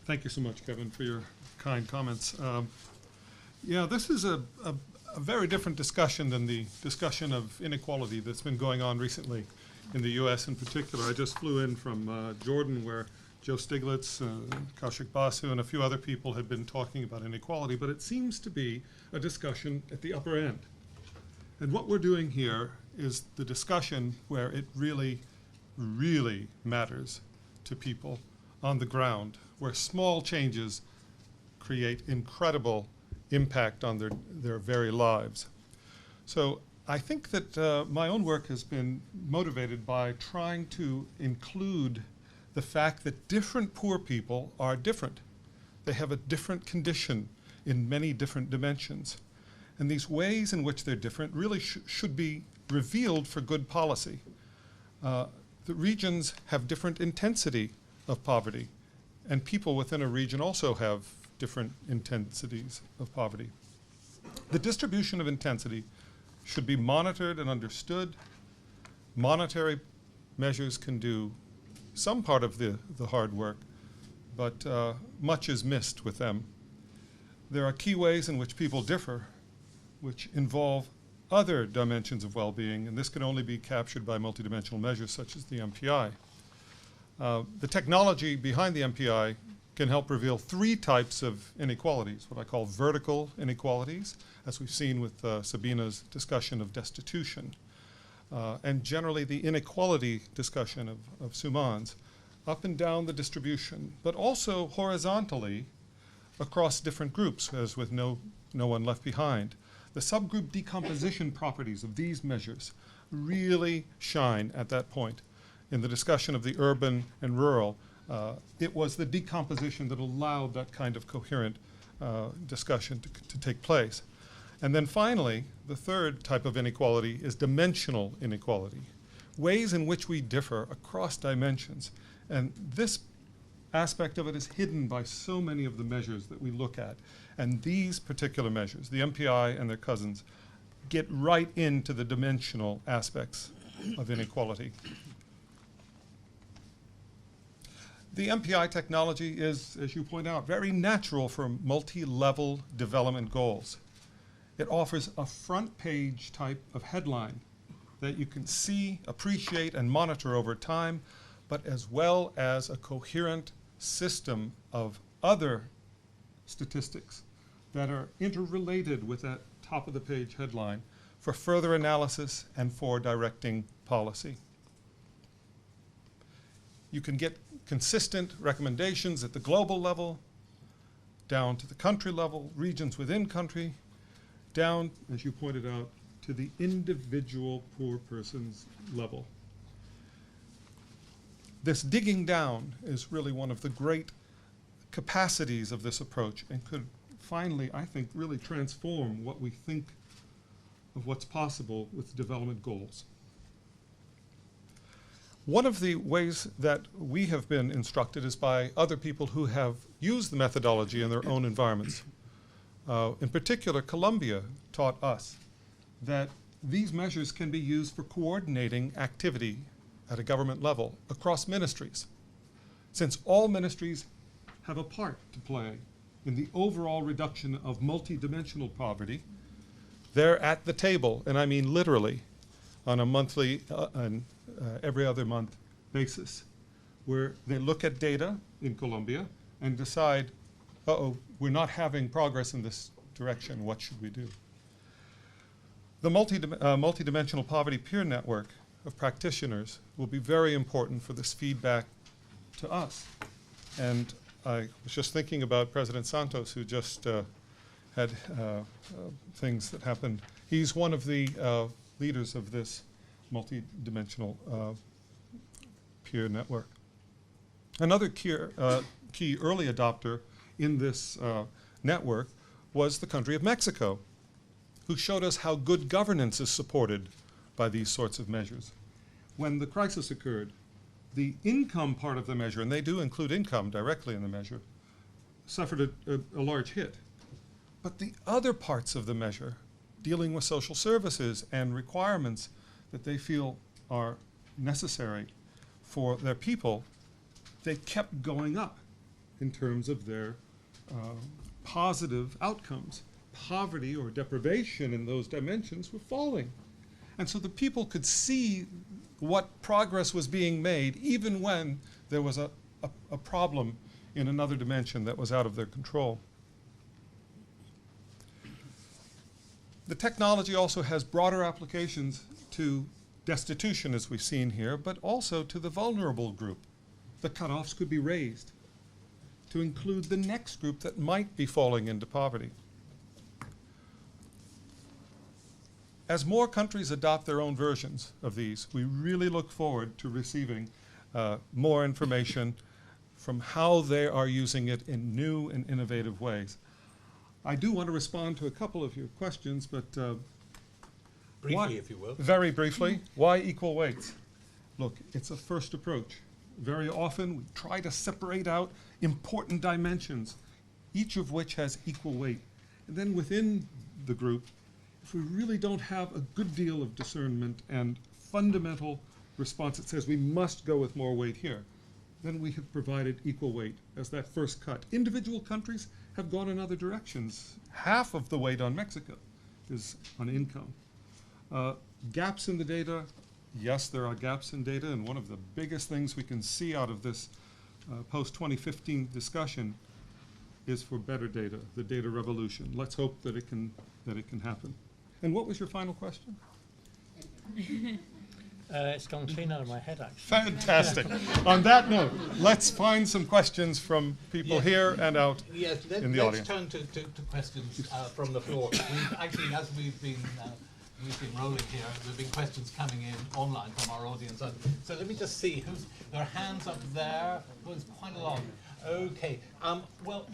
Thank you so much, Kevin, for your kind comments. Yeah, this is a very different discussion than the discussion of inequality that's been going on recently in the U.S. in particular. I just flew in from Jordan, where Joe Stiglitz, Kaushik Basu, and a few other people had been talking about inequality, but it seems to be a discussion at the upper end. And what we're doing here is the discussion where it really, really matters to people on the ground, where small changes create incredible impact on their very lives. So I think that my own work has been motivated by trying to include the fact that different poor people are different. They have a different condition in many different dimensions. And these ways in which they're different really should be revealed for good policy. The regions have different intensity of poverty, and people within a region also have different intensities of poverty. The distribution of intensity should be monitored and understood. Monetary measures can do some part of the hard work, but much is missed with them. There are key ways in which people differ, which involve other dimensions of well-being, and this can only be captured by multidimensional measures such as the MPI. The technology behind the MPI can help reveal three types of inequalities, what I call vertical inequalities, as we've seen with Sabina's discussion of destitution, and generally the inequality discussion of Suman's, up and down the distribution, but also horizontally across different groups, as with no one left behind. The subgroup decomposition properties of these measures really shine at that point. In the discussion of the urban and rural, it was the decomposition that allowed that kind of coherent discussion to take place. And then finally, the third type of inequality is dimensional inequality, ways in which we differ across dimensions. And this aspect of it is hidden by so many of the measures that we look at. And these particular measures, the MPI and their cousins, get right into the dimensional aspects of inequality. The MPI technology is, as you point out, very natural for multi-level development goals. It offers a front page type of headline that you can see, appreciate, and monitor over time, but as well as a coherent system of other statistics that are interrelated with that top of the page headline for further analysis and for directing policy. You can get consistent recommendations at the global level, down to the country level, regions within country, down, as you pointed out, to the individual poor person's level. This digging down is really one of the great capacities of this approach and could finally, I think, really transform what we think of what's possible with development goals. One of the ways that we have been instructed is by other people who have used the methodology in their own environments. In particular, Colombia taught us that these measures can be used for coordinating activity at a government level across ministries. Since all ministries have a part to play in the overall reduction of multidimensional poverty, they're at the table, and I mean literally, on a monthly and every other month basis, where they look at data in Colombia and decide, uh-oh, we're not having progress in this direction, what should we do? The multidimensional poverty peer network of practitioners will be very important for this feedback to us. And I was just thinking about President Santos, who just had things that happened. He's one of the leaders of this multidimensional peer network. Another key early adopter in this network was the country of Mexico, who showed us how good governance is supported by these sorts of measures. When the crisis occurred, the income part of the measure, and they do include income directly in the measure, suffered a large hit. But the other parts of the measure, dealing with social services and requirements that they feel are necessary for their people, they kept going up. in terms of their positive outcomes. Poverty or deprivation in those dimensions were falling. And so the people could see what progress was being made even when there was a problem in another dimension that was out of their control. The technology also has broader applications to destitution, as we've seen here, but also to the vulnerable group. The cutoffs could be raised to include the next group that might be falling into poverty. As more countries adopt their own versions of these, we really look forward to receiving more information from how they are using it in new and innovative ways. I do want to respond to a couple of your questions, but briefly, if you will. Very briefly, why equal weights? Look, it's a first approach. Very often we try to separate out important dimensions, each of which has equal weight. And then within the group, if we really don't have a good deal of discernment and fundamental response that says we must go with more weight here, then we have provided equal weight as that first cut. Individual countries have gone in other directions. Half of the weight on Mexico is on income. Gaps in the data, yes, there are gaps in data, and one of the biggest things we can see out of this post-2015 discussion is for better data, the data revolution. Let's hope that it can happen. And what was your final question? It's gone clean out of my head, actually. Fantastic. On that note, let's find some questions from people here and out in the audience. Let's turn to questions from the floor. We've actually, as we've been rolling here, there have been questions coming in online from our audience. So let me just see there are hands up there. Well, there's quite a lot. Okay. Well,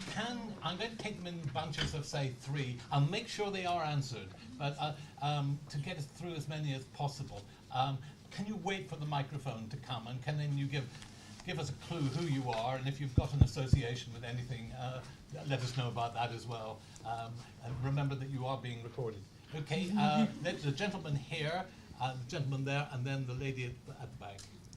I'm going to take them in bunches of, say, 3. I'll make sure they are answered, but to get us through as many as possible. Can you wait for the microphone to come, and can then you give us a clue who you are, and if you've got an association with anything, let us know about that as well. And remember that you are being recorded. Okay, the gentleman here, the gentleman there, and then the lady at the back.